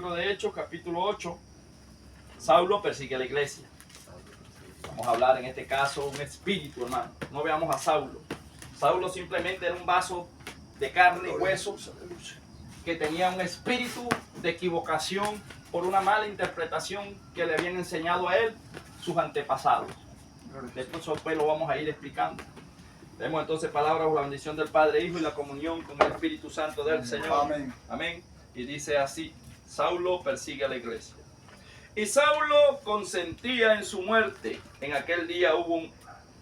libro de Hechos, capítulo 8, Saulo persigue a la iglesia. Vamos a hablar en este caso un espíritu, hermano. No veamos a Saulo. Saulo simplemente era un vaso de carne y huesos que tenía un espíritu de equivocación por una mala interpretación que le habían enseñado a él sus antepasados. Después lo vamos a ir explicando. Tenemos entonces palabras o la bendición del Padre, Hijo y la comunión con el Espíritu Santo del Señor. Amén. Amén. Y dice así: Saulo persigue a la iglesia. Y Saulo consentía en su muerte. En aquel día hubo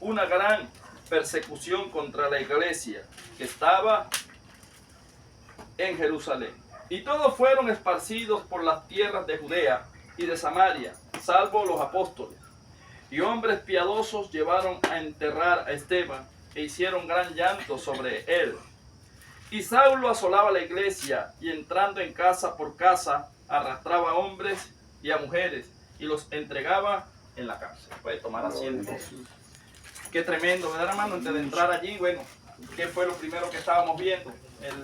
una gran persecución contra la iglesia que estaba en Jerusalén. Y todos fueron esparcidos por las tierras de Judea y de Samaria, salvo los apóstoles. Y hombres piadosos llevaron a enterrar a Esteban e hicieron gran llanto sobre él. Y Saulo asolaba la iglesia y entrando en casa por casa arrastraba a hombres y a mujeres y los entregaba en la cárcel. Puede tomar asiento. Qué tremendo, ¿verdad, hermano? Antes de entrar allí, bueno, ¿qué fue lo primero que estábamos viendo?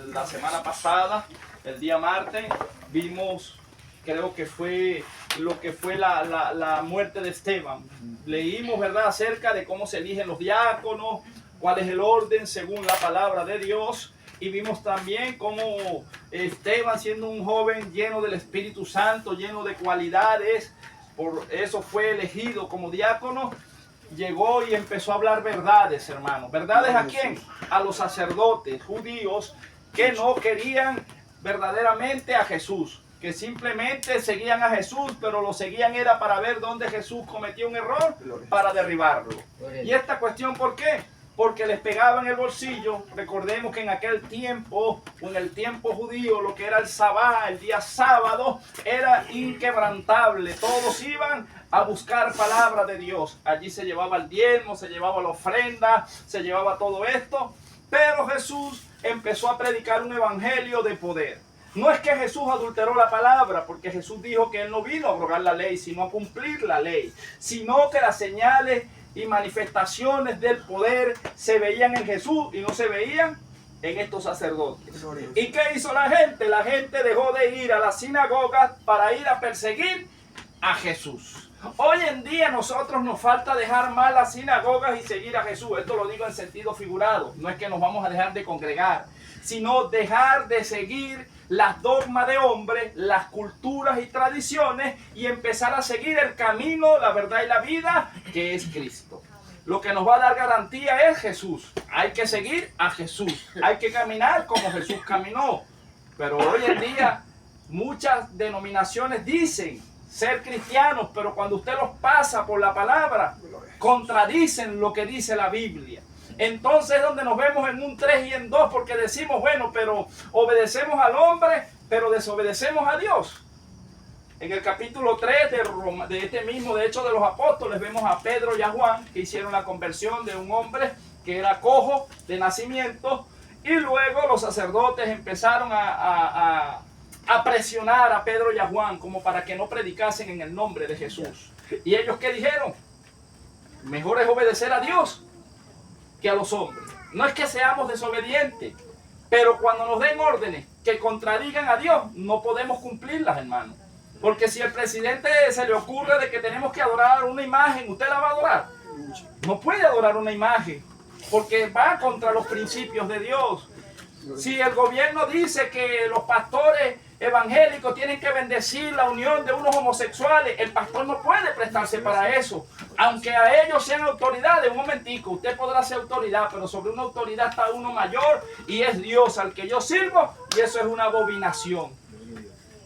La semana pasada, el día martes, vimos, creo que fue lo que fue la muerte de Esteban. Leímos, ¿verdad?, acerca de cómo se eligen los diáconos, cuál es el orden según la palabra de Dios. Y vimos también cómo Esteban, siendo un joven lleno del Espíritu Santo, lleno de cualidades, por eso fue elegido como diácono, llegó y empezó a hablar verdades, hermanos. ¿Verdades a quién? A los sacerdotes judíos que no querían verdaderamente a Jesús, que simplemente seguían a Jesús, pero lo seguían era para ver dónde Jesús cometió un error, para derribarlo. Y esta cuestión, ¿por qué? Porque les pegaba en el bolsillo. Recordemos que en aquel tiempo, o en el tiempo judío, lo que era el sabá, el día sábado, era inquebrantable. Todos iban a buscar palabra de Dios. Allí se llevaba el diezmo, se llevaba la ofrenda, se llevaba todo esto. Pero Jesús empezó a predicar un evangelio de poder. No es que Jesús adulteró la palabra, porque Jesús dijo que Él no vino a abrogar la ley, sino a cumplir la ley. Sino que las señales y manifestaciones del poder se veían en Jesús y no se veían en estos sacerdotes. ¿Y qué hizo la gente? La gente dejó de ir a las sinagogas para ir a perseguir a Jesús. Hoy en día nosotros nos falta dejar mal las sinagogas y seguir a Jesús. Esto lo digo en sentido figurado. No es que nos vamos a dejar de congregar, sino dejar de seguir las dogmas de hombres, las culturas y tradiciones, y empezar a seguir el camino, la verdad y la vida, que es Cristo. Lo que nos va a dar garantía es Jesús. Hay que seguir a Jesús. Hay que caminar como Jesús caminó. Pero hoy en día muchas denominaciones dicen ser cristianos, pero cuando usted los pasa por la palabra, contradicen lo que dice la Biblia. Entonces es donde nos vemos en un 3 y en 2, porque decimos, bueno, pero obedecemos al hombre, pero desobedecemos a Dios. En el capítulo 3 de este mismo, de Hechos de los Apóstoles, vemos a Pedro y a Juan, que hicieron la conversión de un hombre que era cojo de nacimiento, y luego los sacerdotes empezaron a presionar a Pedro y a Juan como para que no predicasen en el nombre de Jesús. ¿Y ellos qué dijeron? Mejor es obedecer a Dios que a los hombres. No es que seamos desobedientes, pero cuando nos den órdenes que contradigan a Dios, no podemos cumplirlas, hermano. Porque si el presidente se le ocurre de que tenemos que adorar una imagen, ¿usted la va a adorar? No puede adorar una imagen, porque va contra los principios de Dios. Si el gobierno dice que los pastores evangélicos tienen que bendecir la unión de unos homosexuales, el pastor no puede prestarse para eso, aunque a ellos sean autoridades. Un momentico, usted podrá ser autoridad, pero sobre una autoridad está uno mayor, y es Dios al que yo sirvo, y eso es una abominación.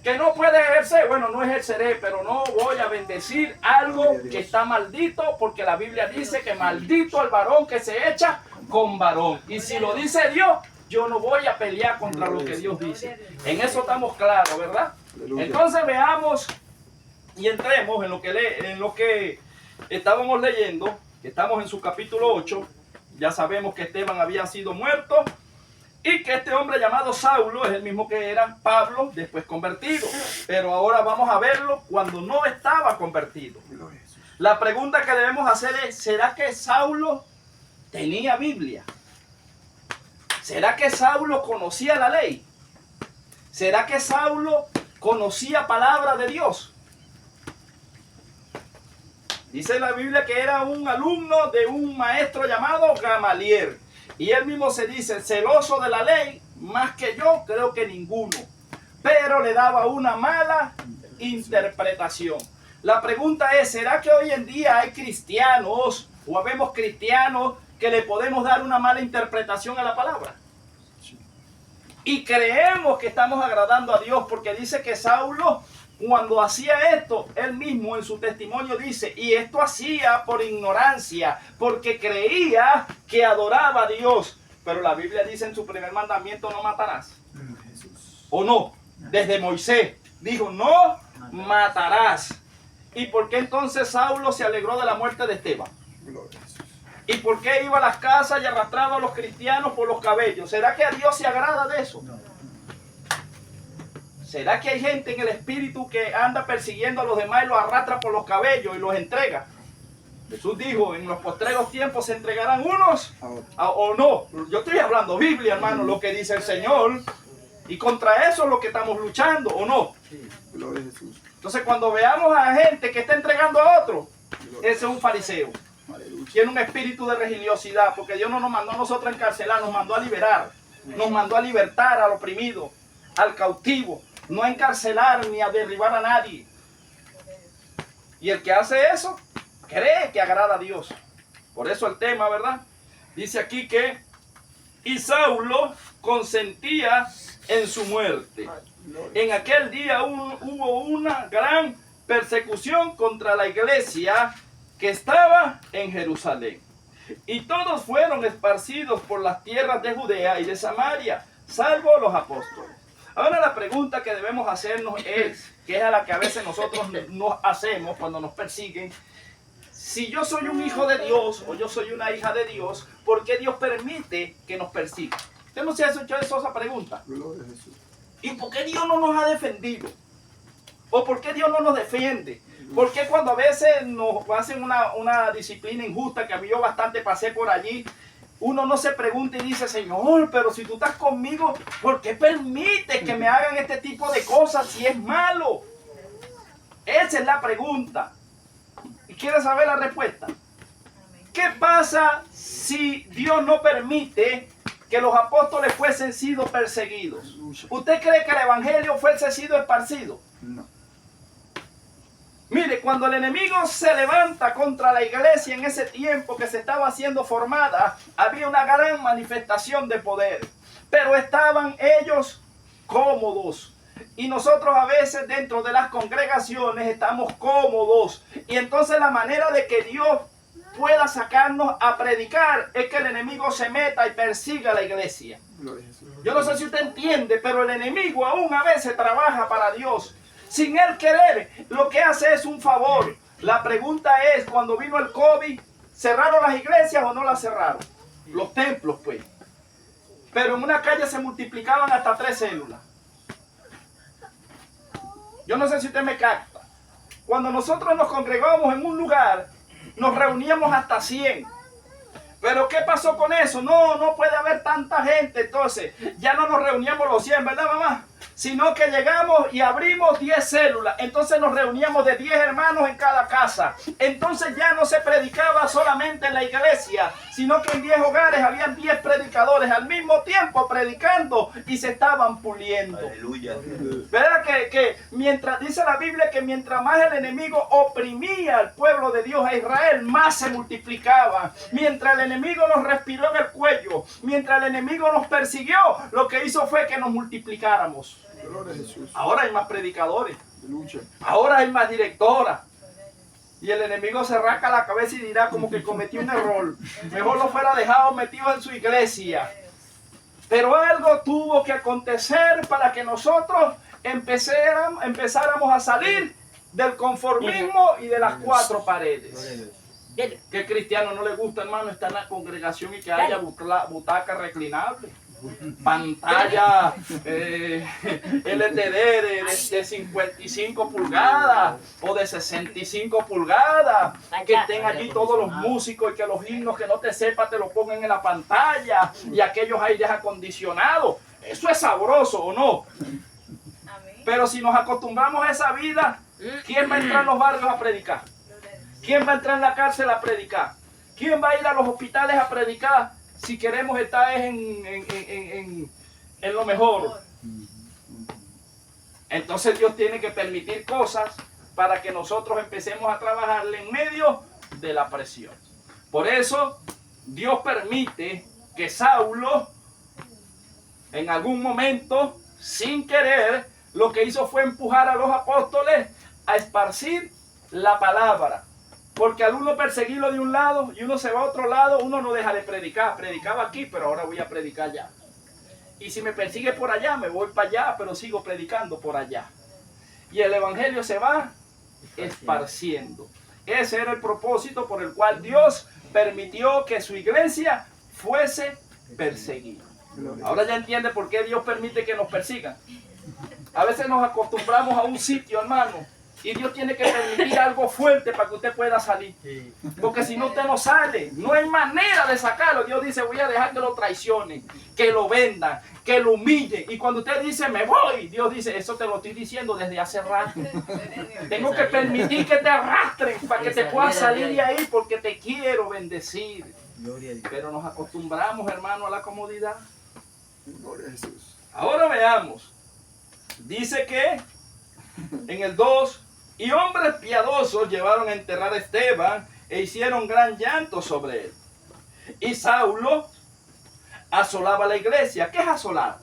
Que no puede ejercer, bueno, no ejerceré, pero no voy a bendecir algo que está maldito, porque la Biblia dice que maldito el varón que se echa con varón. Y si lo dice Dios, yo no voy a pelear contra lo que Dios dice. En eso estamos claros, ¿verdad? Entonces veamos y entremos en lo que estábamos leyendo, que estamos en su capítulo 8. Ya sabemos que Esteban había sido muerto y que este hombre llamado Saulo es el mismo que era Pablo, después convertido. Pero ahora vamos a verlo cuando no estaba convertido. La pregunta que debemos hacer es, ¿será que Saulo tenía Biblia? ¿Será que Saulo conocía la ley? ¿Será que Saulo conocía palabra de Dios. Dice la Biblia que era un alumno de un maestro llamado Gamaliel. Y él mismo se dice, celoso de la ley, más que yo, creo que ninguno. Pero le daba una mala interpretación. La pregunta es, ¿será que hoy en día hay cristianos o habemos cristianos que le podemos dar una mala interpretación a la palabra? Y creemos que estamos agradando a Dios, porque dice que Saulo, cuando hacía esto, él mismo en su testimonio dice, y esto hacía por ignorancia, porque creía que adoraba a Dios. Pero la Biblia dice en su primer mandamiento, no matarás. ¿O no? Desde Moisés dijo, no matarás. ¿Y por qué entonces Saulo se alegró de la muerte de Esteban? ¿Y por qué iba a las casas y arrastraba a los cristianos por los cabellos? ¿Será que a Dios se agrada de eso? ¿Será que hay gente en el espíritu que anda persiguiendo a los demás y los arrastra por los cabellos y los entrega? Jesús dijo, en los postreros tiempos se entregarán unos o no. Yo estoy hablando Biblia, hermano, lo que dice el Señor. Y contra eso es lo que estamos luchando, ¿o no? Entonces cuando veamos a gente que está entregando a otro, ese es un fariseo. Tiene un espíritu de religiosidad, porque Dios no nos mandó a nosotros a encarcelar, nos mandó a liberar. Nos mandó a libertar al oprimido, al cautivo. No a encarcelar ni a derribar a nadie. Y el que hace eso, cree que agrada a Dios. Por eso el tema, ¿verdad? Dice aquí que y Saulo consentía en su muerte. En aquel día hubo una gran persecución contra la iglesia que estaba en Jerusalén. Y todos fueron esparcidos por las tierras de Judea y de Samaria, salvo los apóstoles. Ahora la pregunta que debemos hacernos es, que es a la que a veces nosotros nos hacemos cuando nos persiguen, si yo soy un hijo de Dios o yo soy una hija de Dios, ¿por qué Dios permite que nos persigan? ¿Usted no se ha hecho esa pregunta? ¿Y por qué Dios no nos ha defendido? ¿O por qué Dios no nos defiende? ¿Por qué cuando a veces nos hacen una disciplina injusta, que a mí yo bastante pasé por allí, uno no se pregunta y dice, Señor, pero si tú estás conmigo, ¿por qué permites que me hagan este tipo de cosas si es malo? Esa es la pregunta. ¿Y quieres saber la respuesta? ¿Qué pasa si Dios no permite que los apóstoles fuesen sido perseguidos? ¿Usted cree que el evangelio fuese sido esparcido? No. Mire, cuando el enemigo se levanta contra la iglesia en ese tiempo que se estaba siendo formada, había una gran manifestación de poder. Pero estaban ellos cómodos. Y nosotros a veces dentro de las congregaciones estamos cómodos. Y entonces la manera de que Dios pueda sacarnos a predicar es que el enemigo se meta y persiga a la iglesia. Yo no sé si usted entiende, pero el enemigo aún a veces trabaja para Dios. Sin él querer, lo que hace es un favor. La pregunta es, cuando vino el COVID, ¿cerraron las iglesias o no las cerraron? Los templos, pues. Pero en una calle se multiplicaban hasta 3 células. Yo no sé si usted me capta. Cuando nosotros nos congregamos en un lugar, nos reuníamos hasta 100. Pero ¿qué pasó con eso? No puede haber tanta gente. Entonces, ya no nos reuníamos los 100, ¿verdad, mamá? Sino que llegamos y abrimos 10 células. Entonces nos reuníamos de 10 hermanos en cada casa. Entonces ya no se predicaba solamente en la iglesia, sino que en 10 hogares habían 10 predicadores al mismo tiempo predicando y se estaban puliendo. Aleluya. ¿Verdad que mientras dice la Biblia que mientras más el enemigo oprimía al pueblo de Dios, a Israel, más se multiplicaba? Mientras el enemigo nos respiró en el cuello, mientras el enemigo nos persiguió, lo que hizo fue que nos multiplicáramos. Ahora hay más predicadores, ahora hay más directoras, y el enemigo se rasca la cabeza y dirá como que cometió un error, mejor lo fuera dejado metido en su iglesia. Pero algo tuvo que acontecer para que nosotros empezáramos a salir del conformismo y de las 4 paredes. ¿Qué cristiano no le gusta, hermano, estar en la congregación y que haya butaca reclinable? Pantalla LTD de 55 pulgadas o de 65 pulgadas, que estén allí todos los músicos y que los himnos que no te sepas te los pongan en la pantalla y aquellos aires acondicionados. Eso es sabroso, ¿o no? Pero si nos acostumbramos a esa vida, ¿quién va a entrar en los barrios a predicar? ¿Quién va a entrar en la cárcel a predicar? ¿Quién va a ir a los hospitales a predicar si queremos estar en lo mejor? Entonces Dios tiene que permitir cosas para que nosotros empecemos a trabajarle en medio de la presión. Por eso Dios permite que Saulo en algún momento, sin querer, lo que hizo fue empujar a los apóstoles a esparcir la palabra. Porque al uno perseguirlo de un lado y uno se va a otro lado, uno no deja de predicar. Predicaba aquí, pero ahora voy a predicar allá. Y si me persigue por allá, me voy para allá, pero sigo predicando por allá. Y el evangelio se va esparciendo. Ese era el propósito por el cual Dios permitió que su iglesia fuese perseguida. Ahora ya entiende por qué Dios permite que nos persigan. A veces nos acostumbramos a un sitio, hermano, y Dios tiene que permitir algo fuerte para que usted pueda salir. Porque si no, usted no sale. No hay manera de sacarlo. Dios dice, voy a dejar que lo traicionen, que lo vendan, que lo humillen. Y cuando usted dice, me voy, Dios dice, eso te lo estoy diciendo desde hace rato. Tengo que permitir que te arrastren para que te puedas salir de ahí, porque te quiero bendecir. Pero nos acostumbramos, hermano, a la comodidad. Gloria a Jesús. Ahora veamos. Dice que en el 2, y hombres piadosos llevaron a enterrar a Esteban e hicieron gran llanto sobre él. Y Saulo asolaba la iglesia. ¿Qué es asolar?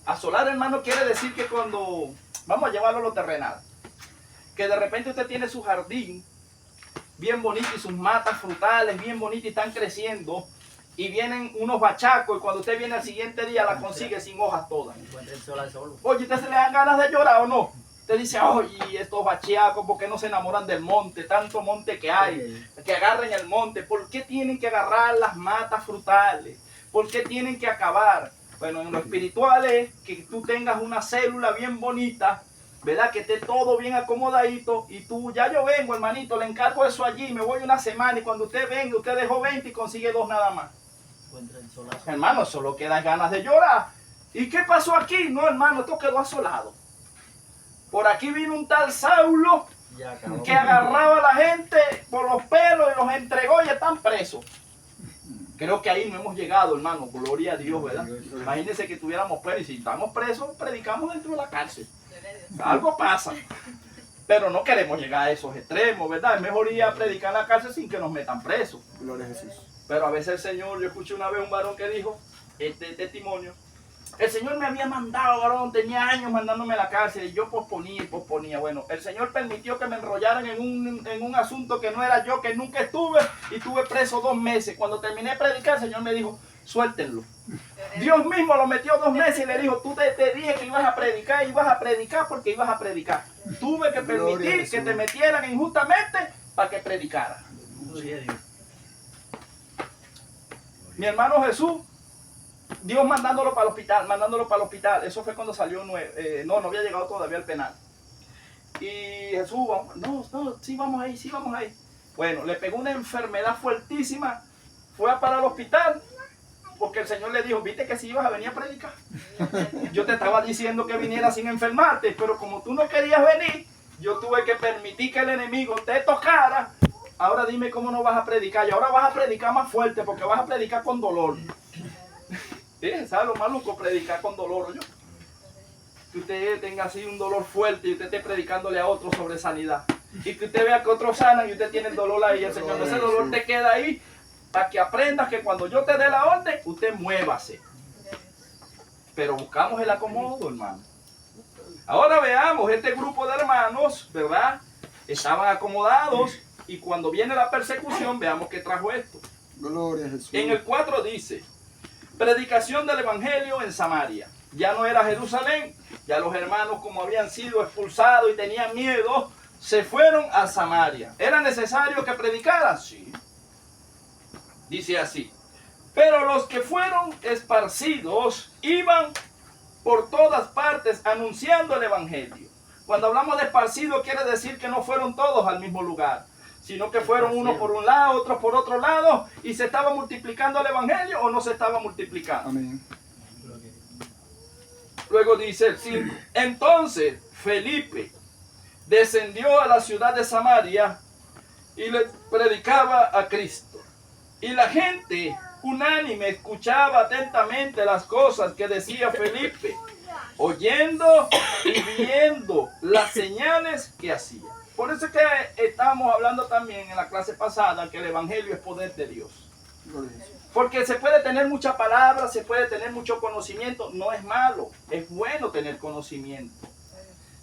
Asolar, hermano, quiere decir que cuando, vamos a llevarlo a lo terrenal, que de repente usted tiene su jardín bien bonito y sus matas frutales bien bonitas y están creciendo, y vienen unos bachacos, y cuando usted viene al siguiente día la consigue sin hojas todas. Oye, ¿usted se le dan ganas de llorar o no? Usted dice, oye, estos bachacos, ¿por qué no se enamoran del monte? Tanto monte que hay, que agarren el monte. ¿Por qué tienen que agarrar las matas frutales? ¿Por qué tienen que acabar? Bueno, en lo espiritual es que tú tengas una célula bien bonita, ¿verdad? Que esté todo bien acomodadito, y tú, ya yo vengo, hermanito, le encargo eso allí, me voy una semana, y cuando usted venga, usted dejó 20 y consigue 2 nada más. Hermano, solo quedan ganas de llorar. ¿Y qué pasó aquí? No, hermano, esto quedó asolado. Por aquí vino un tal Saulo que agarraba a la gente por los pelos y los entregó y están presos. Creo que ahí no hemos llegado, hermano. Gloria a Dios, ¿verdad? Imagínense que estuviéramos presos, y si estamos presos, predicamos dentro de la cárcel. Algo pasa. Pero no queremos llegar a esos extremos, ¿verdad? Es mejor ir a predicar en la cárcel sin que nos metan presos. Gloria a Jesús. Pero a veces el Señor, yo escuché una vez un varón que dijo, este testimonio, el Señor me había mandado, varón, tenía años mandándome a la cárcel, y yo posponía y posponía. Bueno, el Señor permitió que me enrollaran en un asunto que no era yo, que nunca estuve, y estuve preso 2 meses. Cuando terminé de predicar, el Señor me dijo, suéltenlo. Dios mismo lo metió 2 meses y le dijo, tú te dije que ibas a predicar porque ibas a predicar. Tuve que permitir que te metieran injustamente para que predicaras. Mi hermano Jesús, Dios mandándolo para el hospital, eso fue cuando salió, no había llegado todavía al penal. Y Jesús, sí vamos ahí. Bueno, le pegó una enfermedad fuertísima, fue a parar al hospital, porque el Señor le dijo, viste que si ibas a venir a predicar. Yo te estaba diciendo que vinieras sin enfermarte, pero como tú no querías venir, yo tuve que permitir que el enemigo te tocara. Ahora dime cómo no vas a predicar. Y ahora vas a predicar más fuerte, porque vas a predicar con dolor. ¿Sabes lo maluco? Predicar con dolor. Que usted tenga así un dolor fuerte y usted esté predicándole a otro sobre sanidad. Y que usted vea que otros sanan y usted tiene el dolor ahí. El Señor, ese dolor te queda ahí para que aprendas que cuando yo te dé la orden, usted muévase. Pero buscamos el acomodo, hermano. Ahora veamos, este grupo de hermanos, ¿verdad? Estaban acomodados. Y cuando viene la persecución, veamos qué trajo esto. Gloria a Jesús. En el 4 dice, predicación del evangelio en Samaria. Ya no era Jerusalén, ya los hermanos, como habían sido expulsados y tenían miedo, se fueron a Samaria. ¿Era necesario que predicaran? Sí. Dice así, pero los que fueron esparcidos iban por todas partes anunciando el evangelio. Cuando hablamos de esparcido, quiere decir que no fueron todos al mismo lugar, sino que fueron unos por un lado, otros por otro lado, y se estaba multiplicando el evangelio o no se estaba multiplicando. Amén. Luego dice el 5. Entonces Felipe descendió a la ciudad de Samaria y le predicaba a Cristo. Y la gente unánime escuchaba atentamente las cosas que decía Felipe, oyendo y viendo las señales que hacía. Por eso es que estamos hablando también en la clase pasada que el evangelio es poder de Dios. Gloria a Jesús. Porque se puede tener mucha palabra, se puede tener mucho conocimiento, no es malo, es bueno tener conocimiento.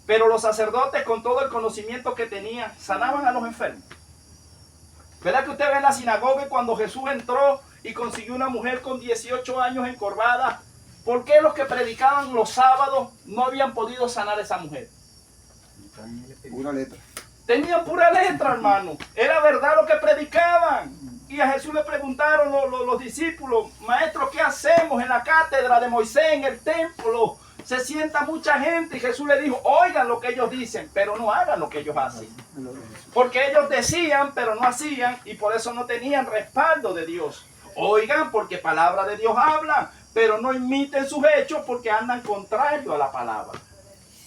Pero los sacerdotes con todo el conocimiento que tenían, sanaban a los enfermos. ¿Verdad que usted ve en la sinagoga cuando Jesús entró y consiguió una mujer con 18 años encorvada? ¿Por qué los que predicaban los sábados no habían podido sanar a esa mujer? Pura letra. Tenían pura letra, hermano. Era verdad lo que predicaban. Y a Jesús le preguntaron los discípulos, maestro, ¿qué hacemos en la cátedra de Moisés, en el templo? Se sienta mucha gente y Jesús le dijo, oigan lo que ellos dicen, pero no hagan lo que ellos hacen. Gloria a Jesús. Porque ellos decían, pero no hacían, y por eso no tenían respaldo de Dios. Oigan, porque palabra de Dios habla, pero no imiten sus hechos porque andan contrario a la palabra.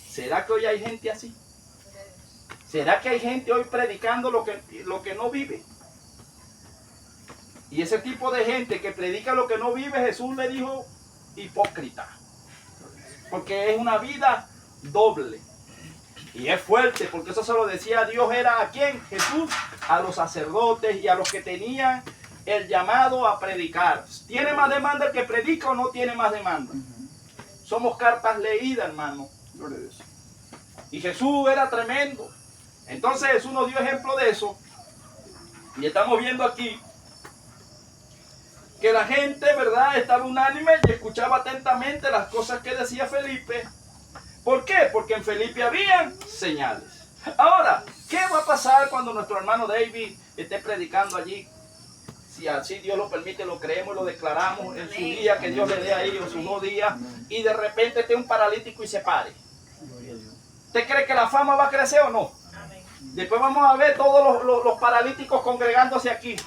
¿Será que hoy hay gente así? ¿Será que hay gente hoy predicando lo que no vive? Y ese tipo de gente que predica lo que no vive, Jesús le dijo hipócrita. Porque es una vida doble. Y es fuerte, porque eso se lo decía Dios, ¿era a quién? Jesús, a los sacerdotes y a los que tenían el llamado a predicar. ¿Tiene más demanda el que predica o no tiene más demanda? Somos cartas leídas, hermano. Gloria a Dios. Y Jesús era tremendo. Entonces Jesús nos dio ejemplo de eso. Y estamos viendo aquí que la gente, ¿verdad?, estaba unánime y escuchaba atentamente las cosas que decía Felipe. ¿Por qué? Porque en Felipe habían señales. Ahora, ¿qué va a pasar cuando nuestro hermano David esté predicando allí? Si así Dios lo permite, lo creemos, lo declaramos en su día, que Dios le dé ahí, o sus 2 días, y de repente esté un paralítico y se pare. ¿Usted cree que la fama va a crecer o no? Después vamos a ver todos los paralíticos congregándose aquí.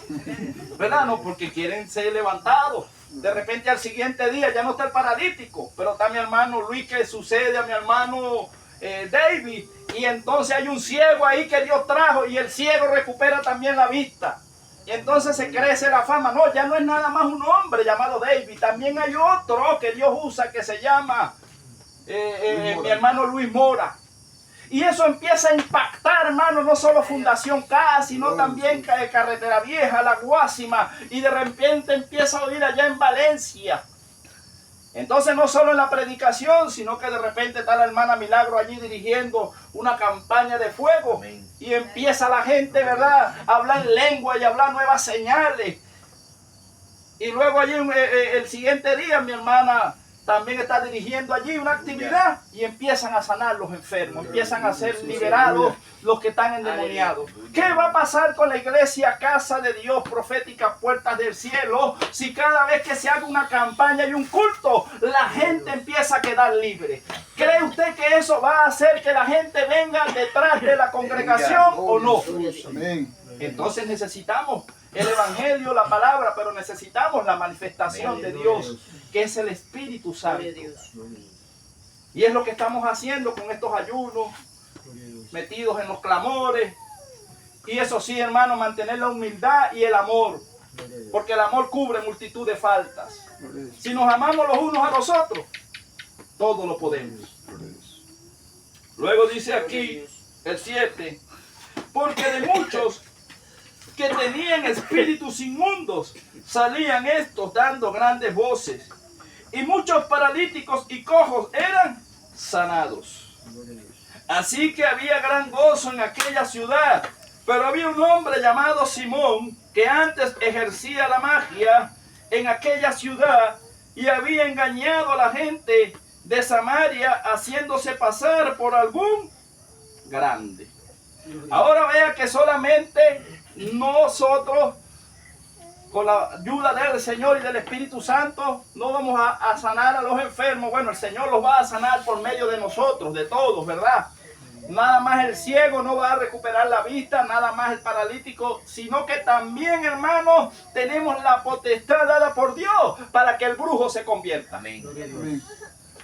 ¿Verdad? No, porque quieren ser levantados. De repente al siguiente día ya no está el paralítico, pero está mi hermano Luis que sucede a mi hermano David. Y entonces hay un ciego ahí que Dios trajo y el ciego recupera también la vista. Y entonces se crece la fama. No, ya no es nada más un hombre llamado David. También hay otro que Dios usa que se llama mi hermano Luis Mora. Y eso empieza a impactar, hermano, no solo Fundación K, sino también Carretera Vieja, La Guásima, y de repente empieza a oír allá en Valencia. Entonces no solo en la predicación, sino que de repente está la hermana Milagro allí dirigiendo una campaña de fuego. Amén. Y empieza la gente, ¿verdad?, a hablar en lengua y a hablar nuevas señales. Y luego allí el siguiente día mi hermana también está dirigiendo allí una actividad y empiezan a sanar los enfermos, empiezan a ser liberados los que están endemoniados. ¿Qué va a pasar con la iglesia Casa de Dios Profética Puertas del Cielo si cada vez que se haga una campaña y un culto la gente empieza a quedar libre? ¿Cree usted que eso va a hacer que la gente venga detrás de la congregación o no? Amén. Entonces necesitamos el evangelio, la palabra, pero necesitamos la manifestación de Dios, que es el Espíritu Santo. Y es lo que estamos haciendo con estos ayunos, metidos en los clamores. Y eso sí, hermano, mantener la humildad y el amor, porque el amor cubre multitud de faltas. Si nos amamos los unos a los otros, todo lo podemos. Luego dice aquí el 7, porque de muchos que tenían espíritus inmundos, salían estos dando grandes voces, y muchos paralíticos y cojos eran sanados. Así que había gran gozo en aquella ciudad. Pero había un hombre llamado Simón, que antes ejercía la magia en aquella ciudad, y había engañado a la gente de Samaria, haciéndose pasar por algún grande. Ahora vea que solamente nosotros, con la ayuda del Señor y del Espíritu Santo, no vamos a sanar a los enfermos. Bueno, el Señor los va a sanar por medio de nosotros, de todos, ¿verdad? Nada más el ciego no va a recuperar la vista, nada más el paralítico, sino que también, hermanos, tenemos la potestad dada por Dios para que el brujo se convierta. Amén.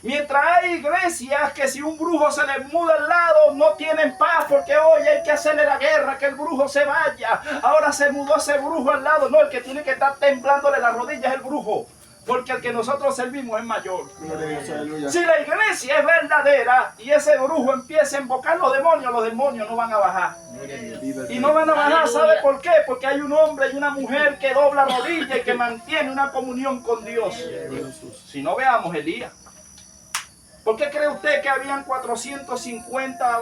Mientras hay iglesias que si un brujo se les muda al lado no tienen paz porque hoy hay que hacerle la guerra, que el brujo se vaya. Ahora se mudó ese brujo al lado. No, el que tiene que estar temblándole las rodillas es el brujo. Porque el que nosotros servimos es mayor. Si la iglesia es verdadera y ese brujo empieza a invocar los demonios no van a bajar. Y no van a bajar, ¿sabe por qué? Porque hay un hombre y una mujer que dobla rodillas y que mantiene una comunión con Dios. Si no, veamos Elías. ¿Por qué cree usted que habían 450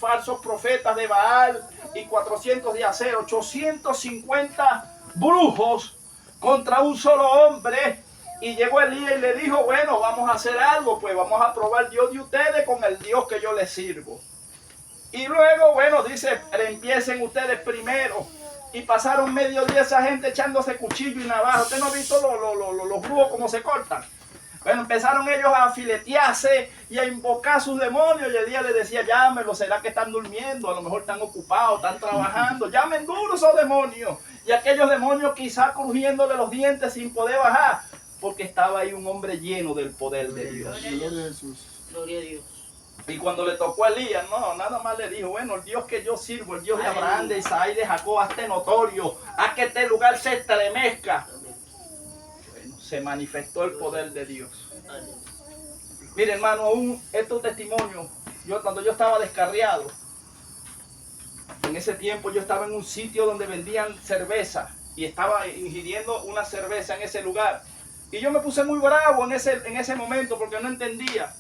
falsos profetas de Baal y 400 de Acero? 850 brujos contra un solo hombre. Y llegó Elías y le dijo, bueno, vamos a hacer algo, pues vamos a probar Dios de ustedes con el Dios que yo les sirvo. Y luego, bueno, dice, empiecen ustedes primero. Y pasaron medio día esa gente echándose cuchillo y navaja. ¿Usted no ha visto los brujos cómo se cortan? Bueno, empezaron ellos a filetearse y a invocar a sus demonios. Y Elías les decía, llámenlos, será que están durmiendo, a lo mejor están ocupados, están trabajando. Llamen duros esos demonios. Y aquellos demonios quizás crujiéndole los dientes sin poder bajar, porque estaba ahí un hombre lleno del poder de Dios. Gloria a Jesús. Gloria a Dios. Y cuando le tocó a Elías, no, nada más le dijo, bueno, el Dios que yo sirvo, el Dios de Abraham, de Isaac y de Jacob, hazte notorio, haz que este lugar se estremezca. Bueno, se manifestó el poder de Dios. Mire, hermano, estos testimonios, cuando yo estaba descarriado, en ese tiempo yo estaba en un sitio donde vendían cerveza y estaba ingiriendo una cerveza en ese lugar. Y yo me puse muy bravo en ese momento porque no entendía.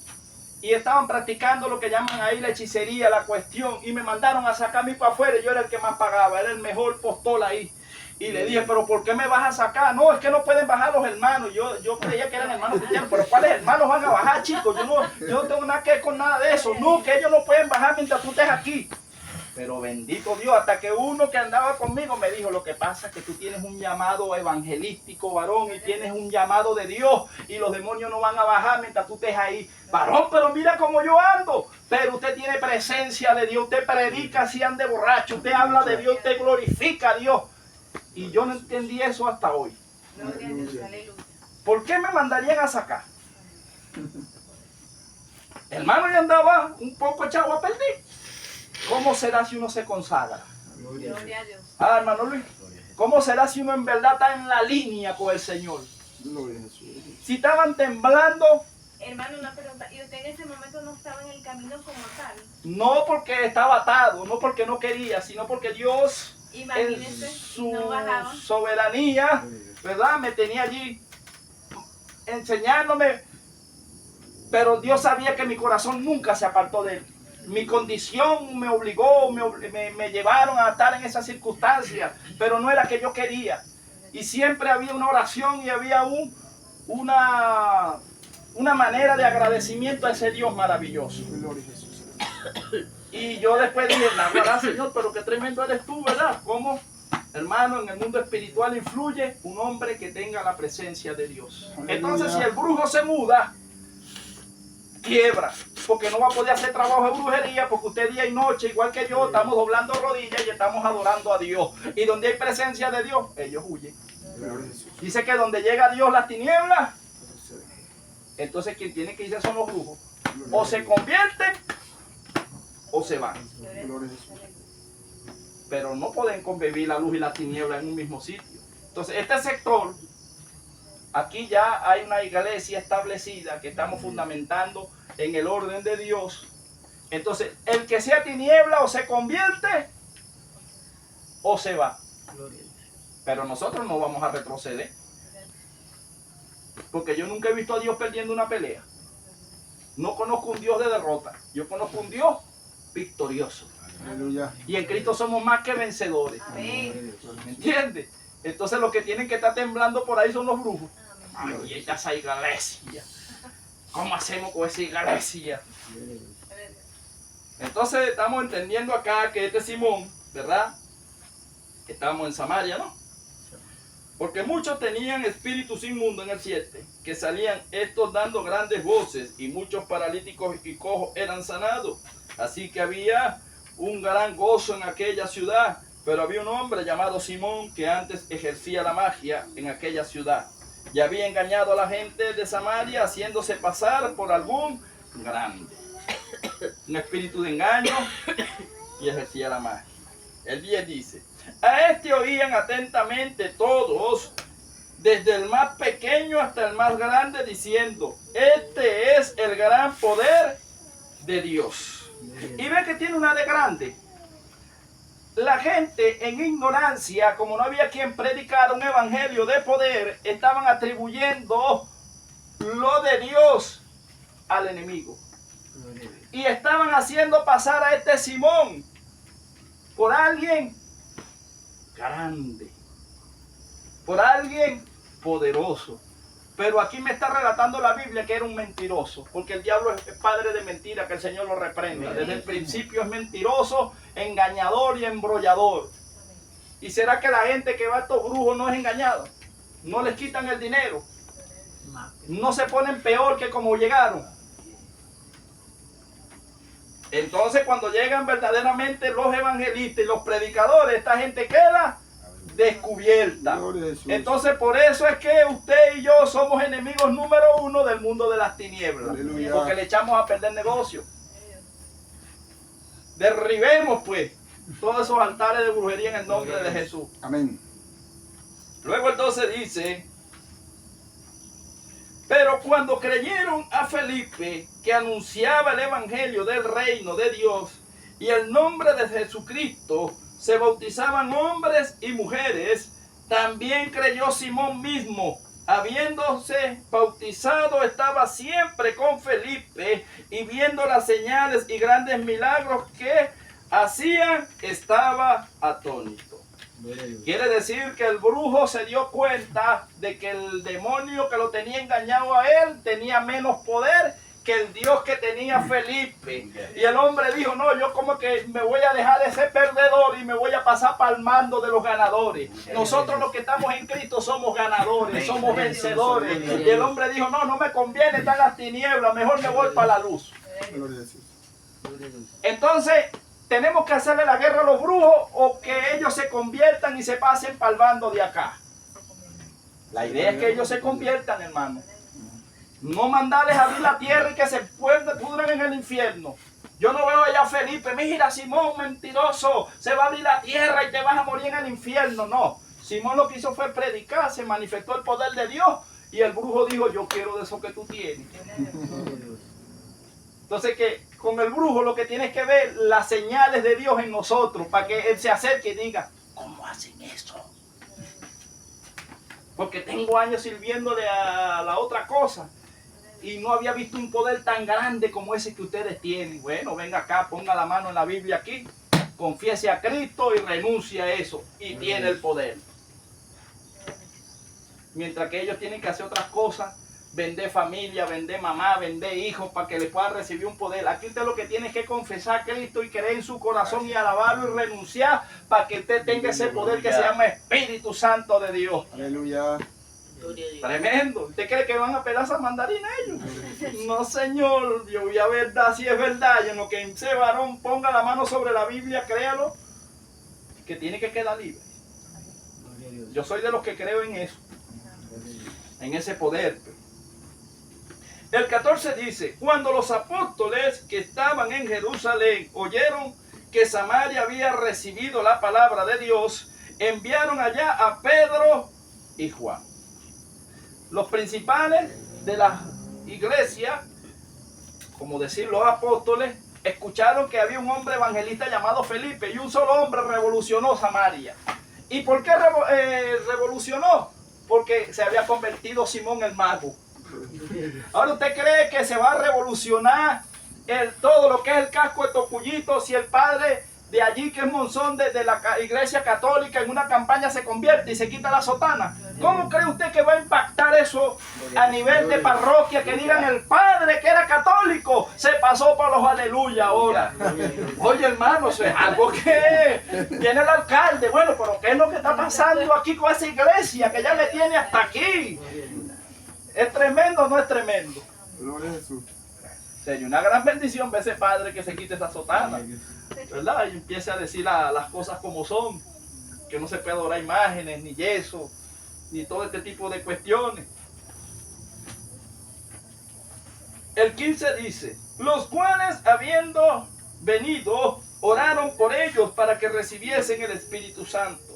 Y estaban practicando lo que llaman ahí la hechicería, la cuestión. Y me mandaron a sacarme para afuera. Yo era el que más pagaba, era el mejor postor ahí. Y le dije, pero ¿por qué me vas a sacar? No, es que no pueden bajar los hermanos. Yo creía que eran hermanos cristianos, pero ¿cuáles hermanos van a bajar, chicos? Yo no tengo nada que ver con nada de eso. No, que ellos no pueden bajar mientras tú estés aquí. Pero bendito Dios, hasta que uno que andaba conmigo me dijo, lo que pasa es que tú tienes un llamado evangelístico, varón, y tienes un llamado de Dios, y los demonios no van a bajar mientras tú estés ahí. Varón, pero mira cómo yo ando. Pero usted tiene presencia de Dios, usted predica si ande borracho, usted habla de Dios, usted glorifica a Dios. Y yo no entendí eso hasta hoy. Gloria a Dios. Aleluya. ¿Por qué me mandarían a sacar? Hermano, yo andaba un poco echado a perder. ¿Cómo será si uno se consagra? Gloria a Dios. Ah, hermano Luis, ¿cómo será si uno en verdad está en la línea con el Señor? Gloria a Jesús. Si estaban temblando, Hermano, una pregunta. ¿Y usted en ese momento no estaba en el camino como tal? no porque estaba atado, no porque no quería, sino porque Dios en Imagínese, su no bajaban. soberanía, ¿verdad? Me tenía allí enseñándome, pero Dios sabía que mi corazón nunca se apartó de él. Mi condición me obligó, me llevaron a estar en esas circunstancias, pero no era que yo quería. Y siempre había una oración y había una manera de agradecimiento a ese Dios maravilloso. Gloria a Jesús. Y yo después dije, la verdad, Señor, pero qué tremendo eres tú, ¿verdad? ¿Cómo, hermano, en el mundo espiritual influye un hombre que tenga la presencia de Dios? Entonces, si el brujo se muda, quiebra, porque no va a poder hacer trabajo de brujería, porque usted día y noche, igual que yo, estamos doblando rodillas y estamos adorando a Dios. Y donde hay presencia de Dios, ellos huyen. Gloria a Jesús. Dice que donde llega Dios las tinieblas, entonces quien tiene que irse son los brujos. O se convierten o se van. Gloria a Jesús. Pero no pueden convivir la luz y la tiniebla en un mismo sitio. Entonces, este sector, aquí ya hay una iglesia establecida que estamos fundamentando en el orden de Dios. Entonces, el que sea tiniebla o se convierte o se va. Pero nosotros no vamos a retroceder. Porque yo nunca he visto a Dios perdiendo una pelea. No conozco un Dios de derrota. Yo conozco un Dios victorioso. Aleluya. Y en Cristo somos más que vencedores. Amén. ¿Me entiendes? Entonces los que tienen que estar temblando por ahí son los brujos. Ay, esa iglesia. ¿Cómo hacemos con esa iglesia? Entonces estamos entendiendo acá que este Simón, ¿verdad? Estábamos en Samaria, ¿no? Porque muchos tenían espíritus inmundos en el 7, que salían estos dando grandes voces, y muchos paralíticos y cojos eran sanados. Así que había un gran gozo en aquella ciudad. Pero había un hombre llamado Simón que antes ejercía la magia en aquella ciudad. y había engañado a la gente de Samaria haciéndose pasar por algún grande. Un espíritu de engaño y ejercía la magia. El 10 dice, a este oían atentamente todos, desde el más pequeño hasta el más grande, diciendo, este es el gran poder de Dios. Y ve que tiene una de grande. La gente en ignorancia, como no había quien predicara un evangelio de poder, estaban atribuyendo lo de Dios al enemigo. Y estaban haciendo pasar a este Simón por alguien grande, por alguien poderoso. Pero aquí me está relatando la Biblia que era un mentiroso, porque el diablo es padre de mentira, que el Señor lo reprenda. Desde el principio es mentiroso, engañador y embrollador. ¿Y será que la gente que va a estos brujos no es engañada? ¿No les quitan el dinero? ¿No se ponen peor que como llegaron? Entonces cuando llegan verdaderamente los evangelistas y los predicadores, esta gente queda descubierta. Entonces por eso es que usted y yo somos enemigos número 1 del mundo de las tinieblas. Aleluya. Porque le echamos a perder negocio. Derribemos pues todos esos altares de brujería en el nombre de Jesús. Amén. Luego el 12 dice, pero cuando creyeron a Felipe, que anunciaba el evangelio del reino de Dios y el nombre de Jesucristo, se bautizaban hombres y mujeres, también creyó Simón mismo. Habiéndose bautizado, estaba siempre con Felipe, y viendo las señales y grandes milagros que hacían, estaba atónito. Quiere decir que el brujo se dio cuenta de que el demonio que lo tenía engañado a él tenía menos poder que el Dios que tenía Felipe. Y el hombre dijo, no, yo como que me voy a dejar de ser perdedor y me voy a pasar para el mando de los ganadores. Nosotros los que estamos en Cristo somos ganadores, somos vencedores. Y el hombre dijo, no, no me conviene estar en las tinieblas, mejor me voy para la luz. Entonces, ¿tenemos que hacerle la guerra a los brujos o que ellos se conviertan y se pasen para el bando de acá? La idea es que ellos se conviertan, hermano. No mandarles a abrir la tierra y que se pudran en el infierno. Yo no veo allá a Felipe, mira Simón, mentiroso, se va a abrir la tierra y te vas a morir en el infierno. No, Simón lo que hizo fue predicar, se manifestó el poder de Dios y el brujo dijo, yo quiero de eso que tú tienes. Entonces que con el brujo lo que tienes que ver las señales de Dios en nosotros para que él se acerque y diga, ¿cómo hacen eso? Porque tengo años sirviéndole a la otra cosa y no había visto un poder tan grande como ese que ustedes tienen. Bueno, venga acá, ponga la mano en la Biblia aquí, confiese a Cristo y renuncie a eso y tiene el poder. Mientras que ellos tienen que hacer otras cosas, vender familia, vender mamá, vender hijos para que le puedan recibir un poder. Aquí usted lo que tiene es que confesar a Cristo y creer en su corazón y alabarlo y renunciar para que usted tenga ese poder que se llama Espíritu Santo de Dios. Aleluya. Tremendo. ¿Usted cree que van a pelar esa mandarina ellos? No, señor. Yo voy a ver si es verdad. Y en lo que ese varón ponga la mano sobre la Biblia, créalo, que tiene que quedar libre. Yo soy de los que creo en eso. En ese poder. El 14 dice, cuando los apóstoles que estaban en Jerusalén oyeron que Samaria había recibido la palabra de Dios, enviaron allá a Pedro y Juan. Los principales de la iglesia, como decir los apóstoles, escucharon que había un hombre evangelista llamado Felipe y un solo hombre revolucionó Samaria. ¿Y por qué revolucionó? Porque se había convertido Simón el mago. Ahora usted cree que se va a revolucionar todo lo que es el casco de Tocuyito si el padre de allí que es Monzón de la iglesia católica en una campaña se convierte y se quita la sotana? ¿Cómo cree usted que va a impactar eso a nivel de parroquia? Que digan el padre que era católico se pasó para los aleluya ahora. Oye hermano, eso es algo que tiene el alcalde. Bueno, pero ¿qué es lo que está pasando aquí con esa iglesia que ya le tiene hasta aquí? ¿Es tremendo o no es tremendo? Gloria a Jesús. Sería una gran bendición ver ese padre que se quite esa sotana, ¿verdad? Y empiece a decir las cosas como son, que no se puede adorar imágenes ni yeso, ni todo este tipo de cuestiones. El 15 dice, los cuales habiendo venido, oraron por ellos para que recibiesen el Espíritu Santo,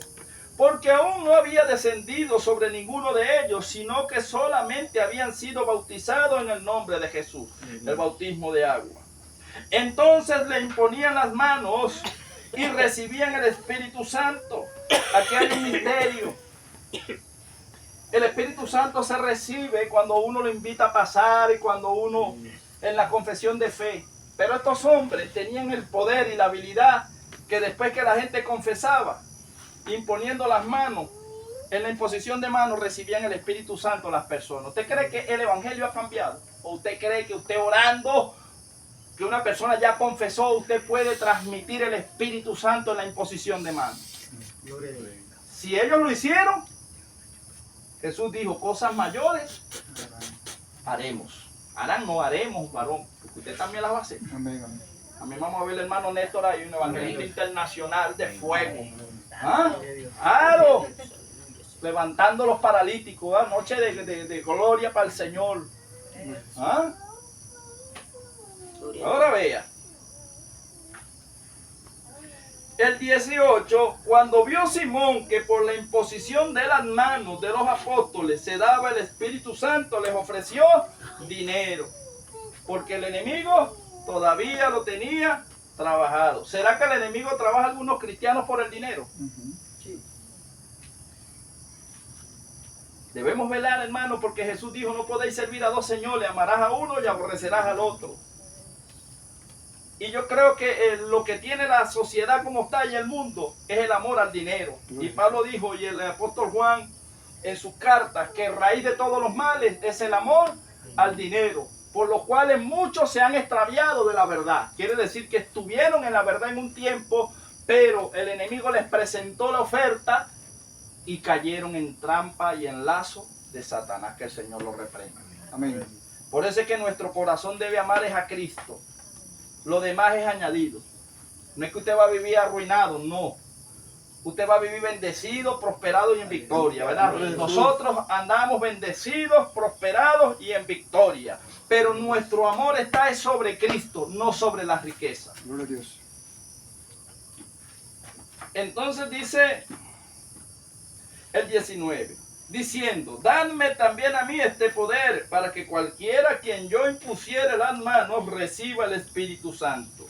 porque aún no había descendido sobre ninguno de ellos, sino que solamente habían sido bautizados en el nombre de Jesús, el bautismo de agua. Entonces le imponían las manos y recibían el Espíritu Santo. Aquí hay un misterio. El Espíritu Santo se recibe cuando uno lo invita a pasar y cuando uno en la confesión de fe. Pero estos hombres tenían el poder y la habilidad que después que la gente confesaba, imponiendo las manos, en la imposición de manos recibían el Espíritu Santo las personas. ¿Usted cree que el Evangelio ha cambiado? ¿O usted cree que usted orando, que una persona ya confesó, usted puede transmitir el Espíritu Santo en la imposición de manos? Si ellos lo hicieron, Jesús dijo, cosas mayores haremos. Harán, no haremos, varón, porque usted también las va a hacer. Amén, amén. A mí vamos a ver el hermano Néstor ahí, un evangelista internacional de fuego. ¿Ah? Claro. Levantando los paralíticos, ¿ah? Noche de gloria para el Señor. ¿Ah? Ahora vea. El 18, cuando vio Simón que por la imposición de las manos de los apóstoles se daba el Espíritu Santo, les ofreció dinero, porque el enemigo todavía lo tenía trabajado. ¿Será que el enemigo trabaja a algunos cristianos por el dinero? Sí. Debemos velar, hermano, porque Jesús dijo, no podéis servir a dos señores, amarás a uno y aborrecerás al otro. Y yo creo que lo que tiene la sociedad como está y el mundo es el amor al dinero. Y Pablo dijo, y el apóstol Juan en sus cartas, que raíz de todos los males es el amor al dinero, por lo cual muchos se han extraviado de la verdad. Quiere decir que estuvieron en la verdad en un tiempo, pero el enemigo les presentó la oferta y cayeron en trampa y en lazo de Satanás, que el Señor lo reprenda. Amén. Por eso es que nuestro corazón debe amar es a Cristo. Lo demás es añadido. No es que usted va a vivir arruinado, no. Usted va a vivir bendecido, prosperado y en victoria, ¿verdad? Nosotros andamos bendecidos, prosperados y en victoria. Pero nuestro amor está sobre Cristo, no sobre las riquezas. Gloria a Dios. Entonces dice el 19, diciendo, dadme también a mí este poder, para que cualquiera a quien yo impusiere las manos reciba el Espíritu Santo.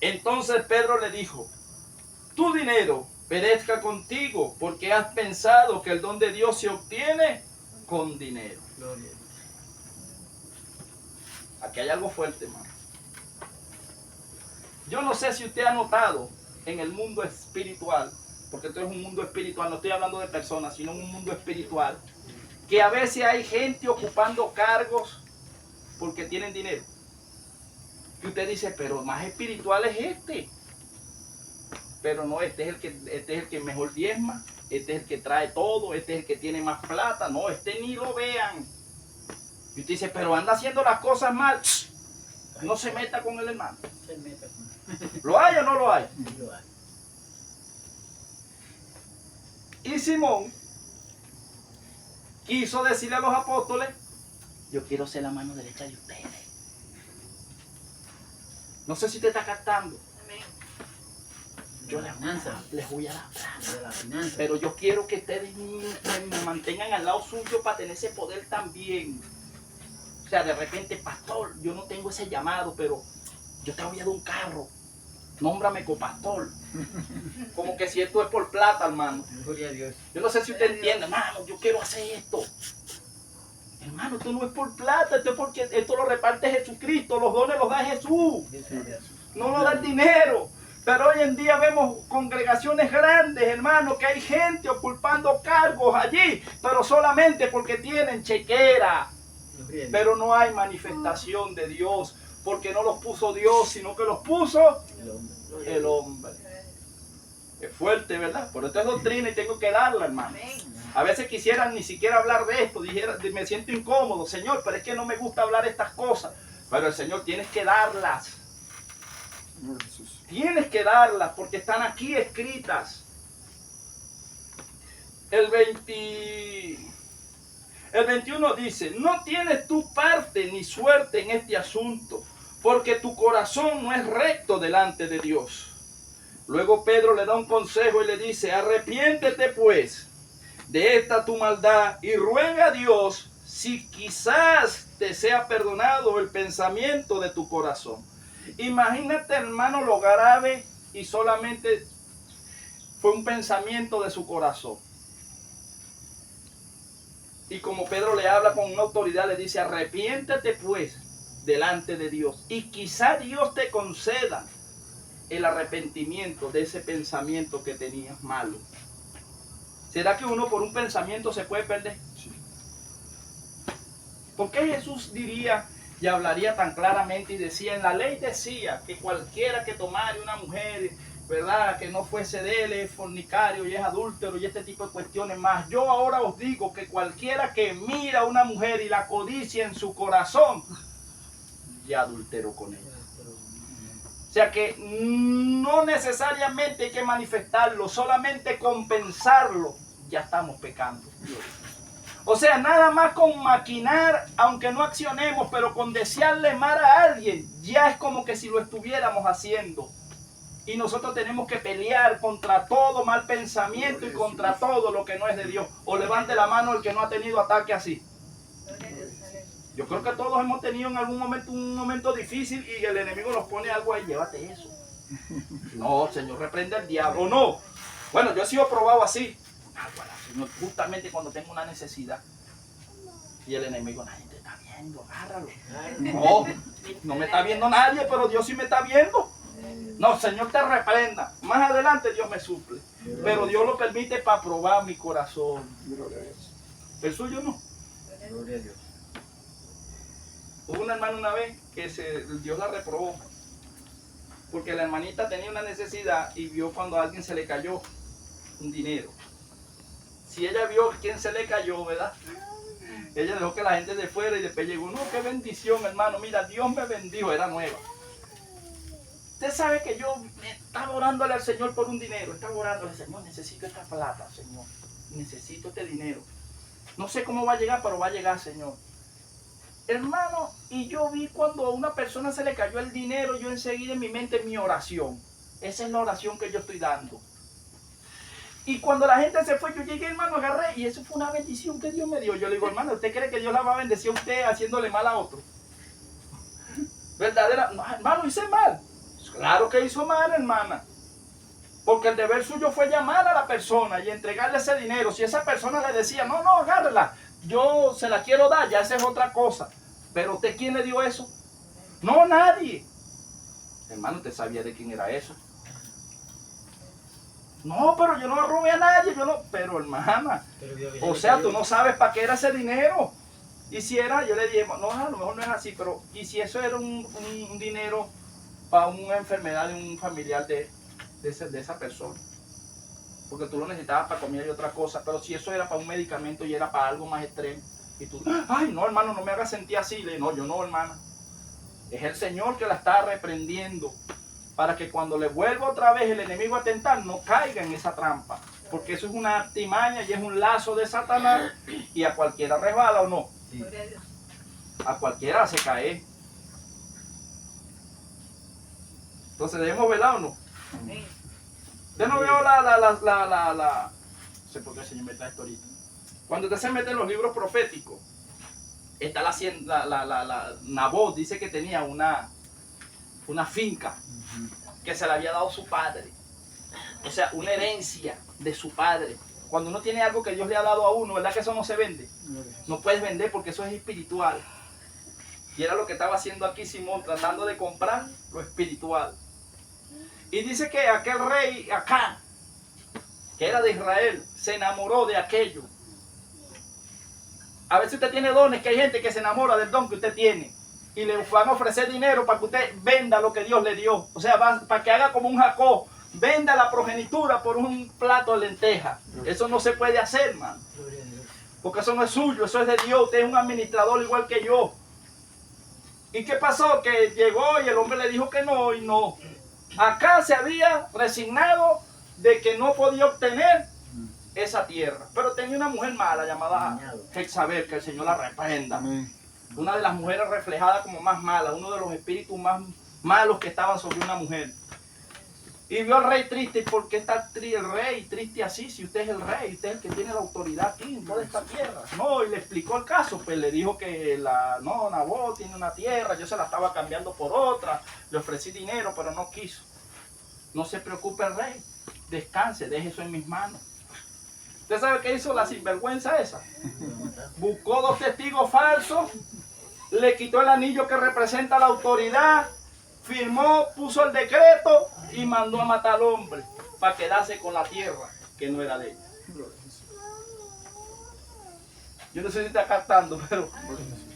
Entonces Pedro le dijo, tu dinero perezca contigo, porque has pensado que el don de Dios se obtiene con dinero. Aquí hay algo fuerte, hermano. Yo no sé si usted ha notado en el mundo espiritual, porque esto es un mundo espiritual, no estoy hablando de personas, sino un mundo espiritual, que a veces hay gente ocupando cargos porque tienen dinero. Y usted dice, pero más espiritual es este. Pero no, este es el que mejor diezma, este es el que trae todo, este es el que tiene más plata. No, este ni lo vean. Y usted dice, pero anda haciendo las cosas mal. No se meta con el hermano. ¿Lo hay o no lo hay? Y Simón quiso decirle a los apóstoles, yo quiero ser la mano derecha de ustedes. No sé si te está captando. Yo les voy a dar plata, pero yo quiero que ustedes me mantengan al lado suyo para tener ese poder también. O sea, de repente, pastor, yo no tengo ese llamado, pero yo te voy a dar un carro. Nómbrame copastor. Como que si esto es por plata, hermano. Gloria a Dios. Yo no sé si usted entiende, hermano, yo quiero hacer esto. Hermano, esto no es por plata, esto es porque esto lo reparte Jesucristo, los dones los da Jesús. No lo da el dinero. Pero hoy en día vemos congregaciones grandes, hermano, que hay gente ocupando cargos allí, pero solamente porque tienen chequera. Pero no hay manifestación de Dios, porque no los puso Dios, sino que los puso el hombre. Es fuerte, ¿verdad? Por esto es doctrina y tengo que darla, hermano. A veces quisiera ni siquiera hablar de esto, dijera, me siento incómodo, Señor, pero es que no me gusta hablar estas cosas. Pero el Señor tienes que darlas. Tienes que darlas porque están aquí escritas. el 21 dice, no tienes tu parte ni suerte en este asunto, porque tu corazón no es recto delante de Dios. Luego Pedro le da un consejo y le dice, arrepiéntete pues de esta tu maldad y ruega a Dios si quizás te sea perdonado el pensamiento de tu corazón. Imagínate, hermano, lo grave y solamente fue un pensamiento de su corazón. Y como Pedro le habla con una autoridad, le dice, arrepiéntete pues delante de Dios. Y quizá Dios te conceda el arrepentimiento de ese pensamiento que tenías malo. ¿Será que uno por un pensamiento se puede perder? Sí. ¿Por qué Jesús diría y hablaría tan claramente y decía, en la ley decía que cualquiera que tomara una mujer, ¿verdad?, que no fuese de él, es fornicario y es adúltero y este tipo de cuestiones más? Yo ahora os digo que cualquiera que mira a una mujer y la codicia en su corazón, ya adulteró con ella. O sea que no necesariamente hay que manifestarlo, solamente con pensarlo ya estamos pecando. O sea, nada más con maquinar, aunque no accionemos, pero con desearle mal a alguien, ya es como que si lo estuviéramos haciendo. Y nosotros tenemos que pelear contra todo mal pensamiento y contra todo lo que no es de Dios. O levante la mano el que no ha tenido ataque así. Yo creo que todos hemos tenido en algún momento un momento difícil y el enemigo nos pone algo ahí, llévate eso. No, Señor, reprende al diablo. O no. Bueno, yo he sido probado así. Bueno, Señor, justamente cuando tengo una necesidad. Y el enemigo, nadie te está viendo, agárralo. No, no me está viendo nadie, pero Dios sí me está viendo. No, Señor, te reprenda. Más adelante Dios me suple. Pero Dios lo permite para probar mi corazón. Gloria a Dios. El suyo no. Gloria a Dios. Hubo una hermana una vez que Dios la reprobó. Porque la hermanita tenía una necesidad y vio cuando a alguien se le cayó un dinero. Si ella vio quién se le cayó, ¿verdad? Ella dejó que la gente de fuera y después llegó, no, qué bendición, hermano, mira, Dios me bendijo, era nueva. Usted sabe que yo estaba orándole al Señor por un dinero, estaba orándole, Señor, necesito esta plata, Señor, necesito este dinero. No sé cómo va a llegar, pero va a llegar, Señor. Hermano, y yo vi cuando a una persona se le cayó el dinero, yo enseguida en mi mente mi oración. Esa es la oración que yo estoy dando. Y cuando la gente se fue, yo llegué, hermano, agarré, y eso fue una bendición que Dios me dio. Yo le digo, hermano, ¿usted cree que Dios la va a bendecir a usted haciéndole mal a otro? ¿Verdadera? No, hermano, hice mal. Claro que hizo mal, hermana. Porque el deber suyo fue llamar a la persona y entregarle ese dinero. Si esa persona le decía, no, no, agárrela, yo se la quiero dar, ya esa es otra cosa. Pero ¿usted quién le dio eso? No, nadie. Hermano, ¿usted sabía de quién era eso? No, pero yo no robé a nadie, yo no. Pero hermana, o sea, tú no sabes para qué era ese dinero. Y si era, yo le dije, no, a lo mejor no es así, pero y si eso era un dinero para una enfermedad de un familiar de esa persona. Porque tú lo necesitabas para comer y otra cosa, pero si eso era para un medicamento y era para algo más extremo, y tú, ay, no, hermano, no me hagas sentir así. Le digo, no, yo no, hermana. Es el Señor que la está reprendiendo para que cuando le vuelva otra vez el enemigo a tentar, no caiga en esa trampa. Porque eso es una artimaña y es un lazo de Satanás y a cualquiera resbala o no. Sí. A cualquiera hace caer. Entonces, ¿debemos velar o no? Yo no veo no sé por qué el Señor me trae esto ahorita. Cuando usted se mete en los libros proféticos, está Nabot dice que tenía una finca que se le había dado su padre. O sea, una herencia de su padre. Cuando uno tiene algo que Dios le ha dado a uno, ¿verdad que eso no se vende? No puedes vender porque eso es espiritual. Y era lo que estaba haciendo aquí Simón, tratando de comprar lo espiritual. Y dice que aquel rey acá, que era de Israel, se enamoró de aquello. A veces usted tiene dones, que hay gente que se enamora del don que usted tiene. Y le van a ofrecer dinero para que usted venda lo que Dios le dio. O sea, para que haga como un Jacob. Venda la progenitura por un plato de lentejas. Eso no se puede hacer, hermano. Porque eso no es suyo, eso es de Dios. Usted es un administrador igual que yo. ¿Y qué pasó? Que llegó y el hombre le dijo que no y no. Acá se había resignado de que no podía obtener esa tierra. Pero tenía una mujer mala llamada Jezabel, que el Señor la reprenda. Amén. Una de las mujeres reflejadas como más mala, uno de los espíritus más malos que estaban sobre una mujer. Y vio al rey triste. ¿Y por qué está el rey triste así? Si usted es el rey, usted es el que tiene la autoridad aquí en toda esta tierra. No, y le explicó el caso. Pues le dijo que Nabot tiene una tierra, yo se la estaba cambiando por otra. Le ofrecí dinero, pero no quiso. No se preocupe el rey. Descanse, deje eso en mis manos. ¿Usted sabe qué hizo la sinvergüenza esa? Buscó 2 testigos falsos, le quitó el anillo que representa la autoridad, firmó, puso el decreto y mandó a matar al hombre para quedarse con la tierra que no era de ella. Yo no sé si está captando, pero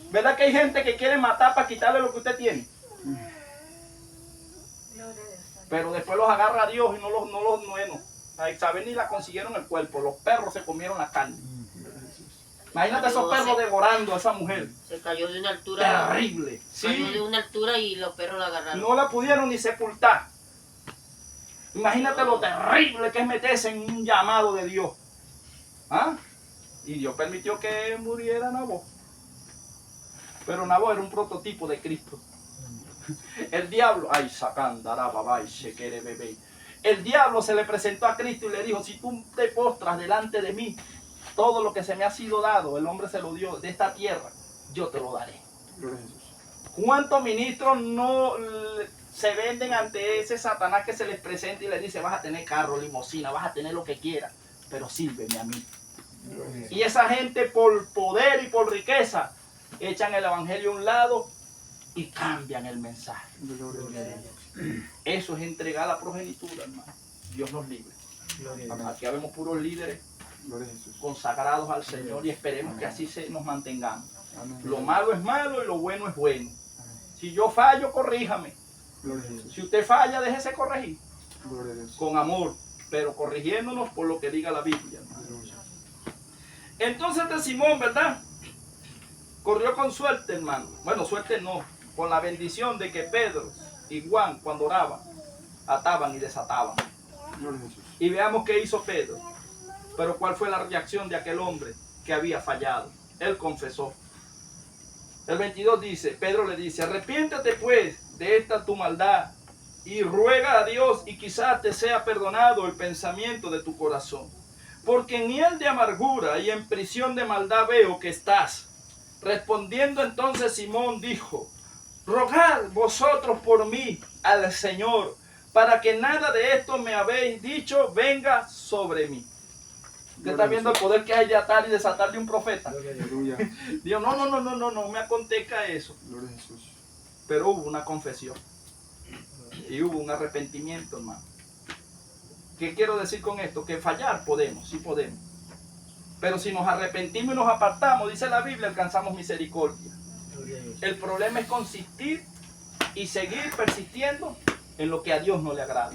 ¿verdad que hay gente que quiere matar para quitarle lo que usted tiene? Pero después los agarra a Dios y no los buenos. A Isabel ni la consiguieron el cuerpo, los perros se comieron la carne. Imagínate esos perros devorando a esa mujer. Se cayó de una altura. Terrible. Cayó Sí. de una altura y los perros la agarraron. No la pudieron ni sepultar. Imagínate lo terrible que es meterse en un llamado de Dios. ¿Ah? Y Dios permitió que muriera Nabot. Pero Nabot era un prototipo de Cristo. El diablo, ay, sacandara, babay, se quiere bebé. El diablo se le presentó a Cristo y le dijo: si tú te postras delante de mí, todo lo que se me ha sido dado, el hombre se lo dio de esta tierra, yo te lo daré. ¿Cuántos ministros no se venden ante ese Satanás que se les presenta y les dice: vas a tener carro, limosina, vas a tener lo que quieras, pero sírveme a mí? Y esa gente, por poder y por riqueza, echan el evangelio a un lado y cambian el mensaje. Eso es entregar la progenitura, hermano. Dios nos libre. Aquí habemos puros líderes consagrados al Señor y esperemos que así nos mantengamos. Lo malo es malo y lo bueno es bueno. Si yo fallo, corríjame. Si usted falla, déjese corregir. Con amor, pero corrigiéndonos por lo que diga la Biblia, hermano. Entonces de Simón, ¿verdad? Corrió con suerte, hermano. Bueno, suerte no, con la bendición de que Pedro y Juan, cuando oraban, ataban y desataban. Y veamos qué hizo Pedro. Pero cuál fue la reacción de aquel hombre que había fallado. Él confesó. El 22 dice, Pedro le dice: arrepiéntete pues de esta tu maldad y ruega a Dios y quizás te sea perdonado el pensamiento de tu corazón. Porque en hiel de amargura y en prisión de maldad veo que estás. Respondiendo entonces Simón dijo: rogad vosotros por mí al Señor, para que nada de esto me habéis dicho venga sobre mí. Usted está viendo el poder que hay de atar y desatar de un profeta. Dios, no me acontezca eso. Pero hubo una confesión y hubo un arrepentimiento, hermano. ¿Qué quiero decir con esto? Que fallar podemos, sí podemos. Pero si nos arrepentimos y nos apartamos, dice la Biblia, alcanzamos misericordia. El problema es consistir y seguir persistiendo en lo que a Dios no le agrada.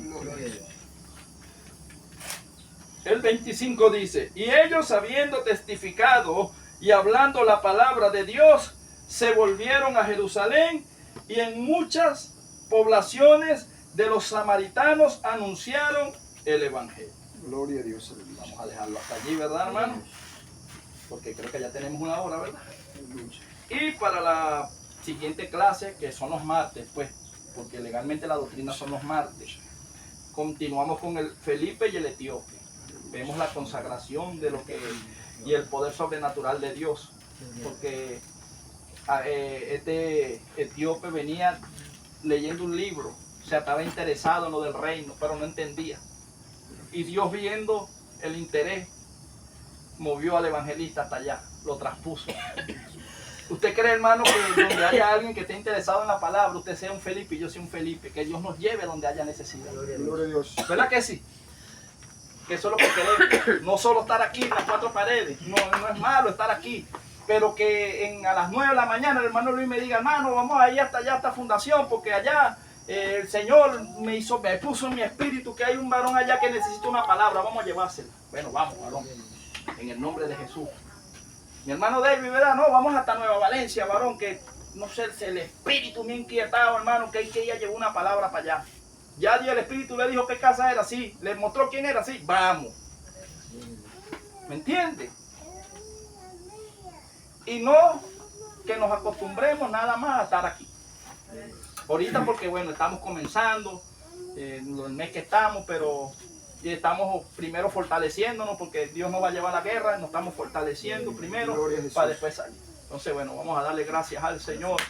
El 25 dice: y ellos, habiendo testificado y hablando la palabra de Dios, se volvieron a Jerusalén, y en muchas poblaciones de los samaritanos anunciaron el evangelio. Gloria a Dios. Vamos a dejarlo hasta allí, ¿verdad, hermano? Porque creo que ya tenemos una hora, ¿verdad? Y para la siguiente clase, que son los martes, pues, porque legalmente la doctrina son los martes, continuamos con el Felipe y el etíope. Vemos la consagración de lo que y el poder sobrenatural de Dios, porque este etíope venía leyendo un libro, o sea, estaba interesado en lo del reino, pero no entendía. Y Dios, viendo el interés, movió al evangelista hasta allá, lo traspuso. ¿Usted cree, hermano, que donde haya alguien que esté interesado en la palabra, usted sea un Felipe y yo sea un Felipe? Que Dios nos lleve donde haya necesidad. Gloria a Dios. ¿Verdad que sí? Que eso es lo que queremos. No solo estar aquí en las 4 paredes. No es malo estar aquí. Pero que a las 9 de la mañana el hermano Luis me diga: hermano, vamos a ir hasta allá, hasta fundación, porque allá el Señor me puso en mi espíritu que hay un varón allá que necesita una palabra, vamos a llevársela. Bueno, vamos, varón, en el nombre de Jesús. Mi hermano David, ¿verdad? No, vamos hasta Nueva Valencia, varón, que no sé, el espíritu me ha inquietado, hermano, que hay que ir a llevar una palabra para allá. Ya el espíritu le dijo qué casa era, sí, le mostró quién era, sí, vamos. ¿Me entiende? Y no que nos acostumbremos nada más a estar aquí. Ahorita porque bueno, estamos comenzando, el mes que estamos, pero estamos primero fortaleciéndonos porque Dios nos va a llevar a la guerra, nos estamos fortaleciendo primero Gloria a Jesús. para después salir. Entonces bueno, vamos a darle gracias al Señor